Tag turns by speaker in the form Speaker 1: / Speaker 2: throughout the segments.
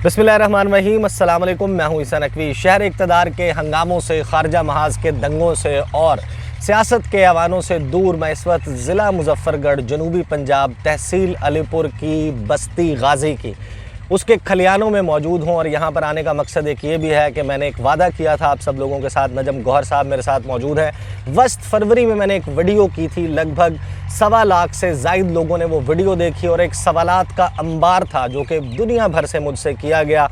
Speaker 1: बिस्मिल्लाहिर्रहमानिर्रहीम, अस्सलाम वालेकुम। मैं हूं ईसा नकवी। शहर इक़्तिदार के हंगामों से, खारजा महाज के दंगों से और सियासत के ऐवानों से दूर मैं इस वक्त ज़िला मुज़फ़्फ़रगढ़, जनूबी पंजाब, तहसील अलीपुर की बस्ती गाज़ी की उसके खलियानों में मौजूद हूँ। और यहाँ पर आने का मकसद एक ये भी है कि मैंने एक वादा किया था आप सब लोगों के साथ। नजम गौहर साहब मेरे साथ मौजूद हैं। वस्त फरवरी में मैंने एक वीडियो की थी, लगभग 1.25 लाख से ज़ायद लोगों ने वो वीडियो देखी और एक सवालात का अंबार था जो कि दुनिया भर से मुझसे किया गया।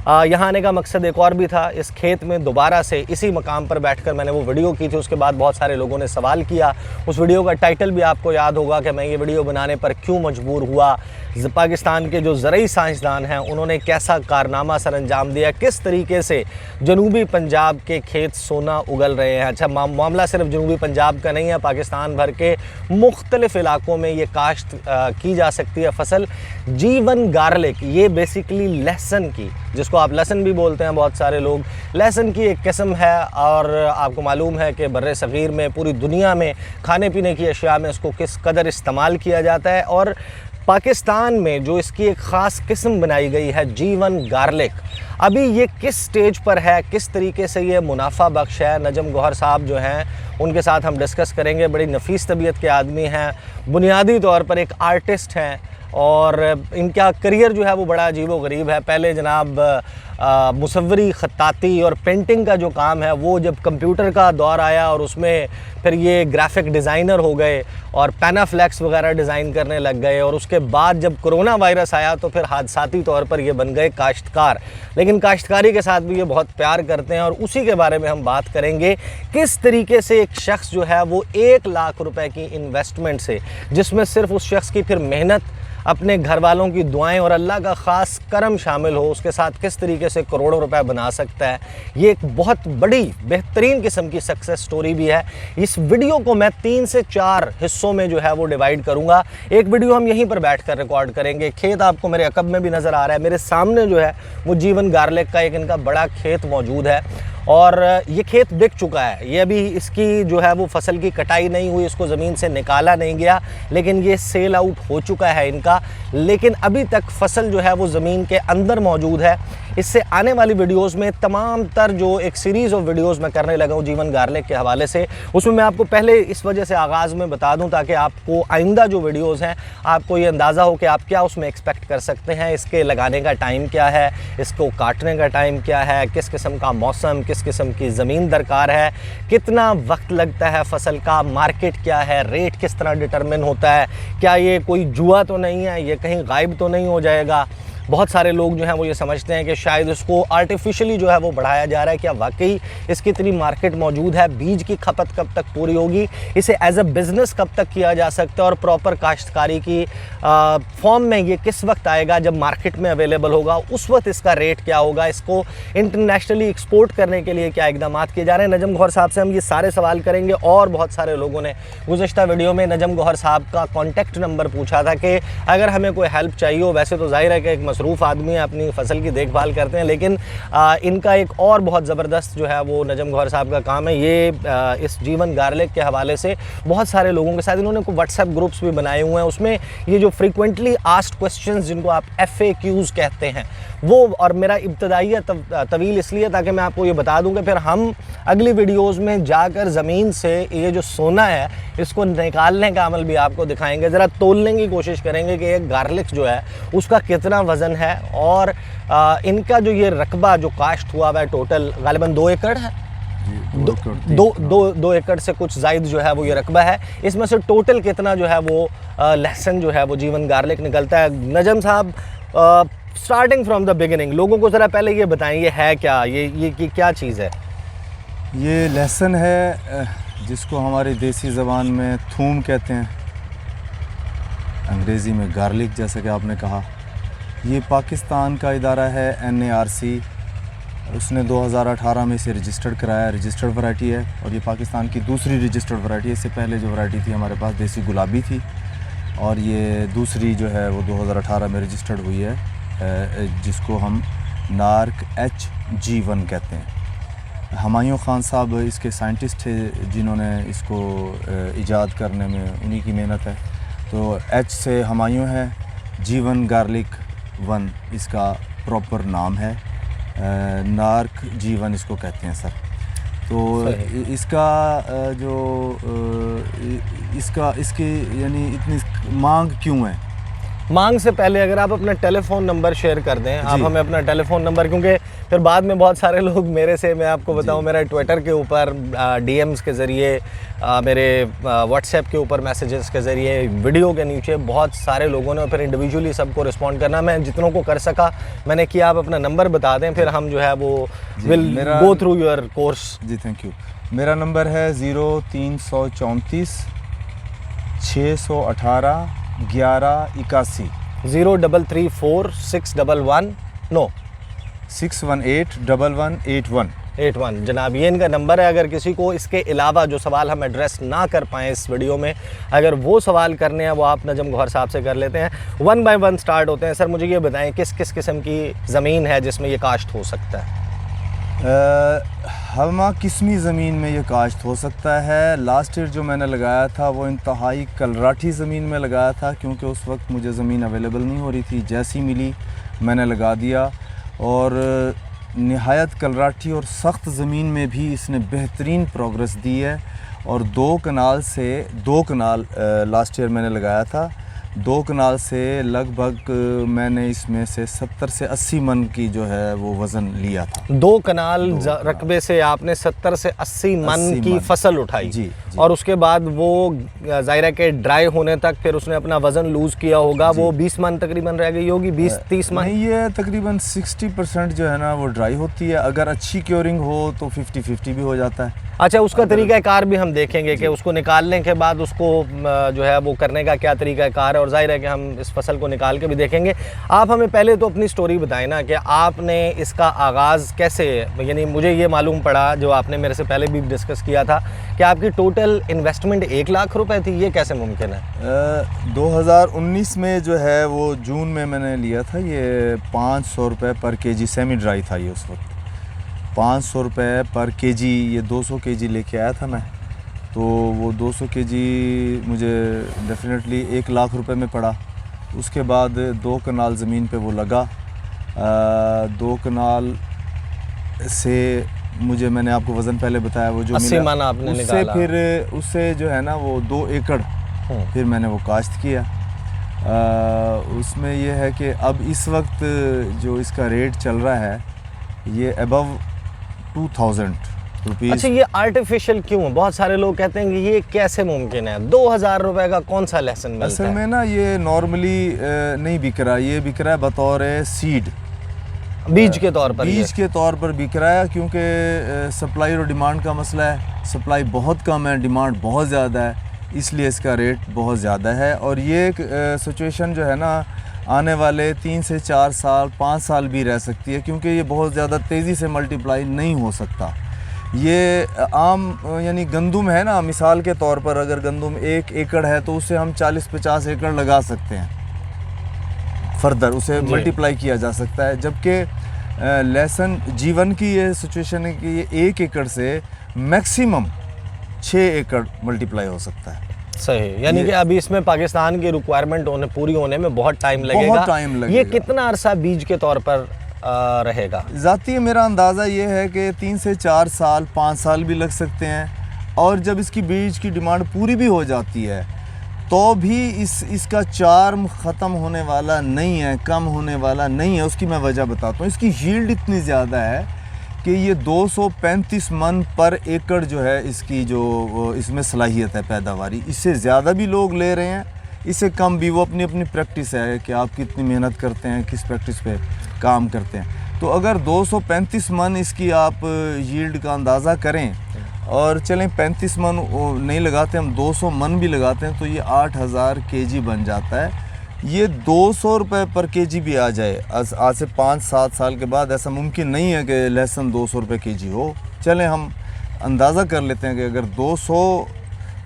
Speaker 1: यहाँ आने का मकसद एक और भी था। इस खेत में दोबारा से इसी मकाम पर बैठकर मैंने वो वीडियो की थी। उसके बाद बहुत सारे लोगों ने सवाल किया। उस वीडियो का टाइटल भी आपको याद होगा कि मैं ये वीडियो बनाने पर क्यों मजबूर हुआ। पाकिस्तान के जो ज़रई साइंसदान हैं उन्होंने कैसा कारनामा सर अंजाम दिया, किस तरीके से जनूबी पंजाब के खेत सोना उगल रहे हैं। अच्छा, मामला सिर्फ जनूबी पंजाब का नहीं है, पाकिस्तान भर के मुख्तलिफ़ इलाकों में ये काश्त की जा सकती है फसल। जीवन गार्लिक, ये बेसिकली लहसुन की, जिसको आप लहसुन भी बोलते हैं बहुत सारे लोग, लहसुन की एक किस्म है। और आपको मालूम है कि बर्रे सग़ीर में, पूरी दुनिया में खाने पीने की अशिया में इसको किस कदर इस्तेमाल किया जाता है। और पाकिस्तान में जो इसकी एक ख़ास किस्म बनाई गई है, जीवन गार्लिक, अभी ये किस स्टेज पर है, किस तरीके से ये मुनाफा बख्श है। नजम गौहर साहब जो हैं उनके साथ हम डिस्कस करेंगे। बड़ी नफीस तबीयत के आदमी हैं, बुनियादी तौर पर एक आर्टिस्ट हैं और इनका करियर जो है वो बड़ा अजीब व गरीब है। पहले जनाब मुसव्वरी, ख़त्ताती और पेंटिंग का जो काम है वो जब कंप्यूटर का दौर आया और उसमें फिर ये ग्राफिक डिज़ाइनर हो गए और पैनाफ्लेक्स वगैरह डिज़ाइन करने लग गए। और उसके बाद जब कोरोना वायरस आया तो फिर हादसाती तौर पर ये बन गए काश्तकार। लेकिन काश्तकारी के साथ भी ये बहुत प्यार करते हैं और उसी के बारे में हम बात करेंगे। किस तरीके से एक शख्स जो है वो 1 लाख रुपए की इन्वेस्टमेंट से, जिसमें सिर्फ उस शख्स की फिर मेहनत, अपने घर वालों की दुआएं और अल्लाह का ख़ास करम शामिल हो, उसके साथ किस तरीके से करोड़ों रुपए बना सकता है। ये एक बहुत बड़ी बेहतरीन किस्म की सक्सेस स्टोरी भी है। इस वीडियो को मैं 3 से 4 हिस्सों में जो है वो डिवाइड करूँगा। एक वीडियो हम यहीं पर बैठकर रिकॉर्ड करेंगे। खेत आपको मेरे अकब में भी नज़र आ रहा है। मेरे सामने जो है वो जीवन गार्लिक का एक इनका बड़ा खेत मौजूद है और ये खेत बिक चुका है। ये अभी इसकी जो है वो फसल की कटाई नहीं हुई, इसको ज़मीन से निकाला नहीं गया, लेकिन ये सेल आउट हो चुका है इनका। लेकिन अभी तक फसल जो है वो ज़मीन के अंदर मौजूद है। इससे आने वाली वीडियोस में तमाम तर जो एक सीरीज़ ऑफ वीडियोस मैं करने लगा हूँ जीवन गार्लिक के हवाले से, उसमें मैं आपको पहले इस वजह से आगाज़ में बता दूँ ताकि आपको आइंदा जो वीडियोस हैं आपको ये अंदाज़ा हो कि आप क्या उसमें एक्सपेक्ट कर सकते हैं। इसके लगाने का टाइम क्या है, इसको काटने का टाइम क्या है, किस किस्म का मौसम, किस किस्म की ज़मीन दरकार है, कितना वक्त लगता है फसल का, मार्केट क्या है, रेट किस तरह डिटरमिन होता है, क्या ये कोई जुआ तो नहीं है, ये कहीं गायब तो नहीं हो जाएगा। बहुत सारे लोग जो हैं वो ये समझते हैं कि शायद इसको आर्टिफिशियली जो है वो बढ़ाया जा रहा है। क्या वाकई इसकी इतनी मार्केट मौजूद है? बीज की खपत कब तक पूरी होगी? इसे एज अ बिज़नेस कब तक किया जा सकता है? और प्रॉपर काश्तकारी की फॉर्म में ये किस वक्त आएगा? जब मार्केट में अवेलेबल होगा उस वक्त इसका रेट क्या होगा? इसको इंटरनेशनली एक्सपोर्ट करने के लिए क्या इकदाम किए जा रहे हैं? नजम गौहर साहब से हम ये सारे सवाल करेंगे। और बहुत सारे लोगों ने गुज़श्ता वीडियो में नजम गौहर साहब का कॉन्टैक्ट नंबर पूछा था कि अगर हमें कोई हेल्प चाहिए हो। वैसे तो जाहिर है कि एक मसरूफ़ आदमी है, अपनी फसल की देखभाल करते हैं, लेकिन इनका एक और बहुत ज़बरदस्त जो है वो नजम गौहर साहब का काम है। ये इस जीवन गार्लिक के हवाले से बहुत सारे लोगों के साथ इन्होंने को व्हाट्सएप ग्रुप्स भी बनाए हुए हैं। उसमें ये जो फ्रीक्वेंटली आस्क्ड क्वेश्चंस, जिनको आप FAQs कहते हैं, वो, और मेरा इब्तदाइया तवील इसलिए ताकि मैं आपको ये बता दूं कि फिर हम अगली वीडियोस में जाकर ज़मीन से ये जो सोना है इसको निकालने का अमल भी आपको दिखाएंगे। ज़रा तोलने की कोशिश करेंगे कि एक गार्लिक जो है उसका कितना वज़न है। और इनका जो ये रकबा जो काश्त हुआ है टोटल गालिबन 2 एकड़ है। 2 एकड़ से कुछ ज़ायद जो है वो ये रकबा है। इसमें से टोटल कितना जो है वो लहसुन जो है वो जीवन गार्लिक निकलता है? नजम साहब, स्टार्टिंग फ्रॉम द बिगिनिंग लोगों को ज़रा पहले ये बताएं, ये है क्या, ये क्या चीज़ है?
Speaker 2: ये लहसुन है, जिसको हमारी देसी ज़बान में थूम कहते हैं, अंग्रेज़ी में गार्लिक, जैसा कि आपने कहा। ये पाकिस्तान का इदारा है NARC, उसने 2018 में इसे रजिस्टर्ड कराया, रजिस्टर्ड वैरायटी है। और ये पाकिस्तान की दूसरी रजिस्टर्ड वैरायटी है। इससे पहले जो वैरायटी थी हमारे पास देसी गुलाबी थी, और ये दूसरी जो है वो 2018 में रजिस्टर्ड हुई है, जिसको हम नार्क HG1 कहते हैं। हुमायूं खान साहब इसके साइंटिस्ट थे जिन्होंने इसको इजाद करने में, उन्हीं की मेहनत है। तो H से हुमायूं है, G1 गार्लिक 1 इसका प्रॉपर नाम है। नार्क जीवन इसको कहते हैं सर। तो इसका इसकी यानी इतनी मांग क्यों है?
Speaker 1: मांग से पहले अगर आप अपना टेलीफोन नंबर शेयर कर दें, आप
Speaker 2: जी।
Speaker 1: हमें अपना टेलीफोन नंबर, क्योंकि फिर बाद में बहुत सारे लोग मेरे से, मैं आपको बताऊं, मेरा ट्विटर के ऊपर डीएम्स के ज़रिए, मेरे व्हाट्सएप के ऊपर मैसेजेस के ज़रिए, वीडियो के नीचे बहुत सारे लोगों ने, फिर इंडिविजुअली सबको रिस्पॉन्ड करना, मैं जितनों को कर सका मैंने किया। आप अपना नंबर बता दें, फिर हम जो है वो will go through your course.
Speaker 2: जी थैंक यू। मेरा नंबर है 0334 618 1181
Speaker 1: 0334 611 नो
Speaker 2: 618 1181
Speaker 1: 81। जनाब ये इनका नंबर है। अगर किसी को इसके अलावा जो सवाल हम एड्रेस ना कर पाएँ इस वीडियो में, अगर वो सवाल करने हैं वो आप नजम गौहर साहब से कर लेते हैं। 1 बाय 1 स्टार्ट होते हैं। सर मुझे ये बताएं किस किस किस्म की ज़मीन है जिसमें ये काश्त हो सकता है?
Speaker 2: हमा किस्मी ज़मीन में ये काश्त हो सकता है। लास्ट ईयर जो मैंने लगाया था वो इंतहाई कलराठी ज़मीन में लगाया था, क्योंकि उस वक्त मुझे ज़मीन अवेलेबल नहीं हो रही थी। जैसी मिली मैंने लगा दिया, और नहायत कलराठी और सख्त ज़मीन में भी इसने बेहतरीन प्रोग्रेस दी है। और 2 कनाल लास्ट ईयर मैंने लगाया था। 2 कनाल से लगभग मैंने इसमें से 70 से 80 मन की जो है वो वज़न लिया था।
Speaker 1: 2 कनाल रकबे से आपने 70 से 80 मन की फसल उठाई।
Speaker 2: जी।
Speaker 1: और उसके बाद वो ज़ाहिर है कि ड्राई होने तक फिर उसने अपना वज़न लूज़ किया होगा। वो 20 मन तकरीबन रह गई होगी, 20-30 मन।
Speaker 2: नहीं, ये तकरीबन 60% जो है ना वो ड्राई होती है। अगर अच्छी क्योरिंग हो तो 50-50 भी हो जाता है।
Speaker 1: अच्छा, उसका तरीक़ाकार भी हम देखेंगे कि उसको निकालने के बाद उसको जो है वो करने का क्या तरीक़ाकार है, और ज़ाहिर है कि हम इस फसल को निकाल के भी देखेंगे। आप हमें पहले तो अपनी स्टोरी बताएं ना कि आपने इसका आगाज़ कैसे, यानी मुझे ये मालूम पड़ा जो आपने मेरे से पहले भी डिस्कस किया था कि आपकी टोटल इन्वेस्टमेंट 1 लाख रुपए थी। ये कैसे मुमकिन है?
Speaker 2: 2019 में जो है वो जून में मैंने लिया था। ये 500 रुपये पर केजी सेमी ड्राई था। ये उस वक्त 500 रुपये पर केजी, ये 200 केजी लेके आया था मैं। तो वो 200 केजी मुझे डेफिनेटली 1 लाख रुपए में पड़ा। उसके बाद 2 कनाल ज़मीन पे वो लगा। 2 कनाल से मुझे, मैंने आपको वज़न पहले बताया, वो जो
Speaker 1: 80 मन आपने निकाला।
Speaker 2: फिर उससे जो है ना वो 2 एकड़ फिर मैंने वो काश्त किया। उसमें ये है कि अब इस वक्त जो इसका रेट चल रहा है ये अबव 2000 रुपीज़।
Speaker 1: अच्छा, ये आर्टिफिशियल क्यों है? बहुत सारे लोग कहते हैं कि ये कैसे मुमकिन है? 2000 रुपए का कौन सा लेसन मिलता है?
Speaker 2: असल में ना ये नॉर्मली नहीं बिक रहा। ये बिक रहा है बतौर सीड,
Speaker 1: बीज के तौर पर।
Speaker 2: बीज के तौर पर बिक रहा है, क्योंकि सप्लाई और डिमांड का मसला है। सप्लाई बहुत कम है, डिमांड बहुत ज़्यादा है, इसलिए इसका रेट बहुत ज़्यादा है। और ये सिचुएशन जो है ना आने वाले 3 से 4 साल 5 साल भी रह सकती है, क्योंकि ये बहुत ज़्यादा तेज़ी से मल्टीप्लाई नहीं हो सकता। ये आम यानी गंदम है ना, मिसाल के तौर पर अगर गंदम 1 एकड़ है तो उससे हम 40-50 एकड़ लगा सकते हैं, फर्दर उसे मल्टीप्लाई किया जा सकता है। जबकि लहसुन जीवन की ये सिचुएशन है कि ये 1 एकड़ से मैक्सिमम 6 एकड़ मल्टीप्लाई हो सकता है।
Speaker 1: सही, यानी कि अभी इसमें पाकिस्तान की रिक्वायरमेंट पूरी होने में बहुत टाइम लगेगा।
Speaker 2: बहुत टाइम लगेगा।
Speaker 1: ये कितना अरसा बीज के तौर पर रहेगा?
Speaker 2: ज़ाती मेरा अंदाज़ा ये है कि 3 से 4 साल 5 साल भी लग सकते हैं। और जब इसकी बीज की डिमांड पूरी भी हो जाती है तो भी इसका चार्म ख़त्म होने वाला नहीं है, कम होने वाला नहीं है। उसकी मैं वजह बताता हूँ। इसकी यील्ड इतनी ज़्यादा है कि ये 235 मन पर एकड़ जो है इसकी जो इसमें सलाहियत है पैदावारी। इससे ज़्यादा भी लोग ले रहे हैं, इससे कम भी। वो अपनी अपनी प्रैक्टिस है कि आप कितनी मेहनत करते हैं, किस प्रैक्टिस पे काम करते हैं। तो अगर 235 मन इसकी आप यील्ड का अंदाज़ा करें, और चलें 35 मन नहीं लगाते, हम 200 मन भी लगाते हैं, तो ये 8000 केजी बन जाता है। ये 200 रुपये पर केजी भी आ जाए आज से 5-7 साल के बाद। ऐसा मुमकिन नहीं है कि लहसुन 200 रुपये केजी हो। चलें हम अंदाज़ा कर लेते हैं कि अगर 200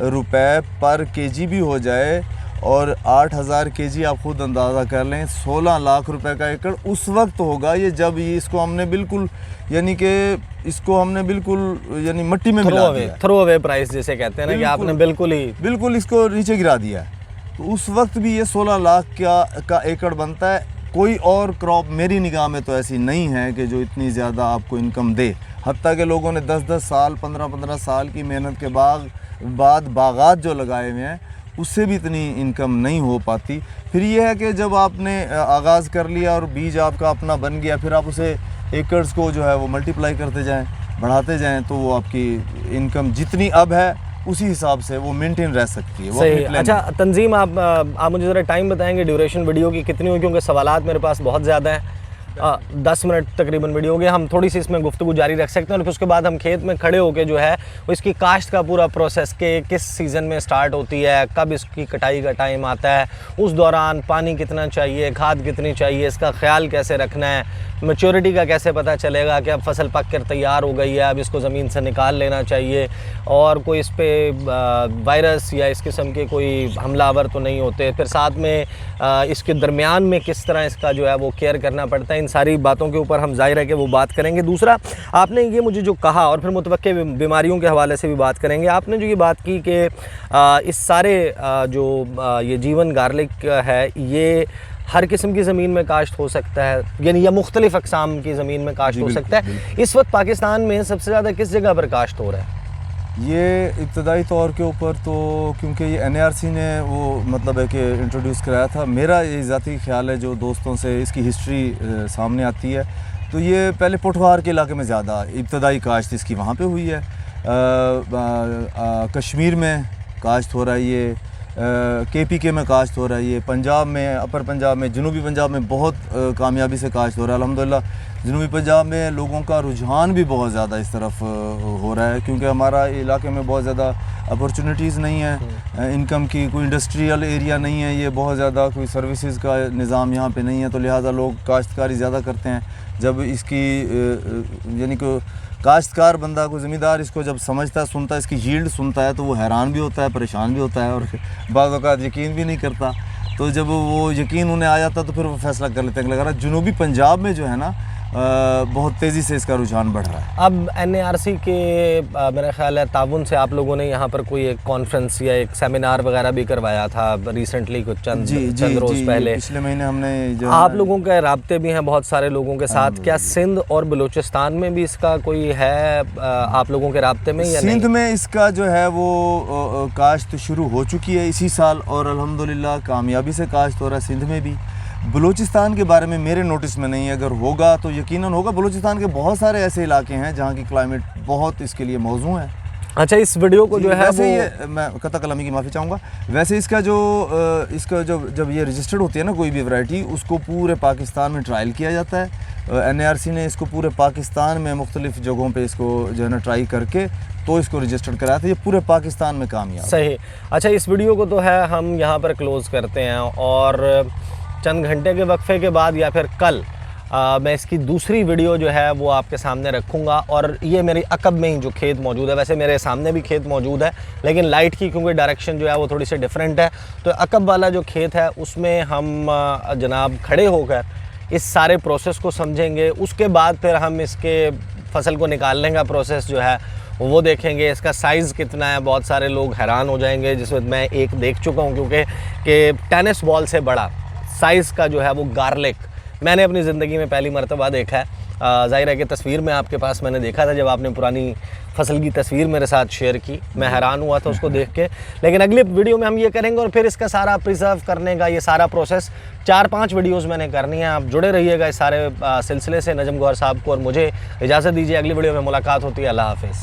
Speaker 2: रुपये पर केजी भी हो जाए और 8000 केजी, आप खुद अंदाज़ा कर लें, 16 लाख रुपए का एकड़ उस वक्त होगा ये जब ये इसको हमने बिल्कुल यानी कि इसको हमने बिल्कुल यानी मिट्टी में मिला दिया।
Speaker 1: थ्रो अवे प्राइस जिसे कहते हैं ना, कि आपने बिल्कुल
Speaker 2: इसको नीचे गिरा दिया है। तो उस वक्त भी ये 16 लाख का एकड़ बनता है। कोई और क्रॉप मेरी निगाह में तो ऐसी नहीं है कि जो इतनी ज़्यादा आपको इनकम दे। हत्ता के लोगों ने 10-10 साल 15-15 साल की मेहनत के बाद बागात जो लगाए हुए हैं उससे भी इतनी इनकम नहीं हो पाती। फिर ये है कि जब आपने आगाज़ कर लिया और बीज आपका अपना बन गया, फिर आप उसे एकर्स को जो है वो मल्टीप्लाई करते जाएं, बढ़ाते जाएं, तो वो आपकी इनकम जितनी अब है उसी हिसाब से वो मेंटेन रह सकती है। वो
Speaker 1: सही।
Speaker 2: अपने plan
Speaker 1: अच्छा तंजीम, आप मुझे ज़रा टाइम बताएंगे ड्यूरेशन वीडियो की कितनी हुई, क्योंकि सवालात मेरे पास बहुत ज़्यादा हैं। 10 मिनट तकरीबन वीडियो हो गया, हम थोड़ी सी इसमें गुफ्तगू जारी रख सकते हैं और फिर उसके बाद हम खेत में खड़े होकर जो है वो इसकी काश्त का पूरा प्रोसेस के किस सीज़न में स्टार्ट होती है, कब इसकी कटाई का टाइम आता है, उस दौरान पानी कितना चाहिए, खाद कितनी चाहिए, इसका ख्याल कैसे रखना है, मैच्योरिटी का कैसे पता चलेगा कि अब फसल पक कर तैयार हो गई है, अब इसको ज़मीन से निकाल लेना चाहिए, और कोई इस पर वायरस या इस किस्म के कोई हमलावर तो नहीं होते, फिर साथ में इसके दरमियान में किस तरह इसका जो है वो केयर करना पड़ता है, इन सारी बातों के ऊपर हम जाहिर है कि वो बात करेंगे। दूसरा, आपने ये मुझे जो कहा और फिर मुतवक्के बीमारियों के हवाले से भी बात करेंगे, आपने जो ये बात की कि इस सारे ये जीवन गार्लिक है ये हर किस्म की ज़मीन में काश्त हो सकता है, यानी या मुख्तलिफ़ अक़साम की ज़मीन में काश्त हो सकता है। इस वक्त पाकिस्तान में सबसे ज़्यादा किस जगह पर काश्त हो रहा है?
Speaker 2: ये इब्तदाई तौर के ऊपर तो क्योंकि ये NARC ने वो मतलब है कि इंट्रोड्यूस कराया था, मेरा ये ज़ाती ख्याल है जो दोस्तों से इसकी हिस्ट्री सामने आती है, तो ये पहले पोठवार के इलाके में ज़्यादा इब्तदाई काश्त इसकी वहाँ पे हुई है। कश्मीर में काश्त हो रहा है, ये KPK में काश्त हो रहा है, ये पंजाब में, अपर पंजाब में, जनूबी पंजाब में बहुत कामयाबी से काश्त हो रहा है अल्हम्दुलिल्लाह। जनूबी पंजाब में लोगों का रुझान भी बहुत ज़्यादा इस तरफ हो रहा है, क्योंकि हमारा इलाके में बहुत ज़्यादा अपॉर्चुनिटीज़ नहीं है इनकम की, कोई इंडस्ट्रियल एरिया नहीं है, ये बहुत ज़्यादा कोई सर्विसेज का निज़ाम यहाँ पे नहीं है, तो लिहाजा लोग काश्तकारी ज़्यादा करते हैं। जब इसकी यानी कि काश्तकार बंदा को ज़मींदार इसको जब समझता है, सुनता है, इसकी यील्ड सुनता है, तो वो हैरान भी होता है, परेशान भी होता है और बाज़ औक़ात यकीन भी नहीं करता। तो जब वो यकीन उन्हें आ जाता तो फिर वो फ़ैसला कर लेते हैं। लग रहा है जनूबी पंजाब में जो है ना बहुत तेज़ी से इसका रुझान बढ़ रहा है।
Speaker 1: अब NARC के मेरा ख़्याल है ताउन से आप लोगों ने यहाँ पर कोई एक कॉन्फ्रेंस या एक सेमिनार वगैरह भी करवाया था रिसेंटली, कुछ चंद रोज़ पहले।
Speaker 2: पिछले महीने हमने जो
Speaker 1: आप लोगों के राब्ते भी हैं बहुत सारे लोगों के साथ, क्या सिंध और बलूचिस्तान में भी इसका कोई है आप लोगों के राब्ते में या नहीं?
Speaker 2: सिंध में इसका जो है वो काश्त शुरू हो चुकी है इसी साल और अल्हम्दुलिल्लाह कामयाबी से काश्त हो रहा है सिंध में भी। बलूचिस्तान के बारे में मेरे नोटिस में नहीं है, अगर होगा तो यकीनन होगा। बलूचिस्तान के बहुत सारे ऐसे इलाके हैं जहाँ की क्लाइमेट बहुत इसके लिए मौजू है।
Speaker 1: अच्छा, इस वीडियो को जो है
Speaker 2: वैसे ये मैं कता कलामी की माफ़ी चाहूँगा, वैसे इसका जो जब ये रजिस्टर्ड होती है ना कोई भी वैरायटी, उसको पूरे पाकिस्तान में ट्रायल किया जाता है। NARC ने इसको पूरे पाकिस्तान में मुख्तलिफ़ जगहों पे इसको जो है ना ट्राई करके तो इसको रजिस्टर्ड कराया था। ये पूरे पाकिस्तान में कामयाब।
Speaker 1: सही। अच्छा, इस वीडियो को तो है हम यहाँ पर क्लोज़ करते हैं और चंद घंटे के वक्फे के बाद या फिर कल मैं इसकी दूसरी वीडियो जो है वो आपके सामने रखूँगा। और ये मेरी अकब में ही जो खेत मौजूद है, वैसे मेरे सामने भी खेत मौजूद है लेकिन लाइट की क्योंकि डायरेक्शन जो है वो थोड़ी सी डिफरेंट है, तो अकब वाला जो खेत है उसमें हम जनाब खड़े होकर इस सारे प्रोसेस को समझेंगे। उसके बाद फिर हम इसके फसल को निकालने का प्रोसेस जो है वो देखेंगे। इसका साइज़ कितना है, बहुत सारे लोग हैरान हो जाएंगे, जिसमें मैं एक देख चुका हूँ क्योंकि टेनिस बॉल से बड़ा साइज़ का जो है वो गार्लिक मैंने अपनी ज़िंदगी में पहली मरतबा देखा है। ज़ाहिर है कि तस्वीर में आपके पास मैंने देखा था जब आपने पुरानी फसल की तस्वीर मेरे साथ शेयर की, मैं हैरान हुआ था उसको देख के। लेकिन अगली वीडियो में हम ये करेंगे और फिर इसका सारा प्रिजर्व करने का ये सारा प्रोसेस 4-5 वीडियोज़ मैंने करनी है। आप जुड़े रहिएगा इस सारे सिलसिले से। नजम गौहर साहब को और मुझे इजाज़त दीजिए, अगली वीडियो में मुलाकात होती है। अल्लाह हाफ़िज़।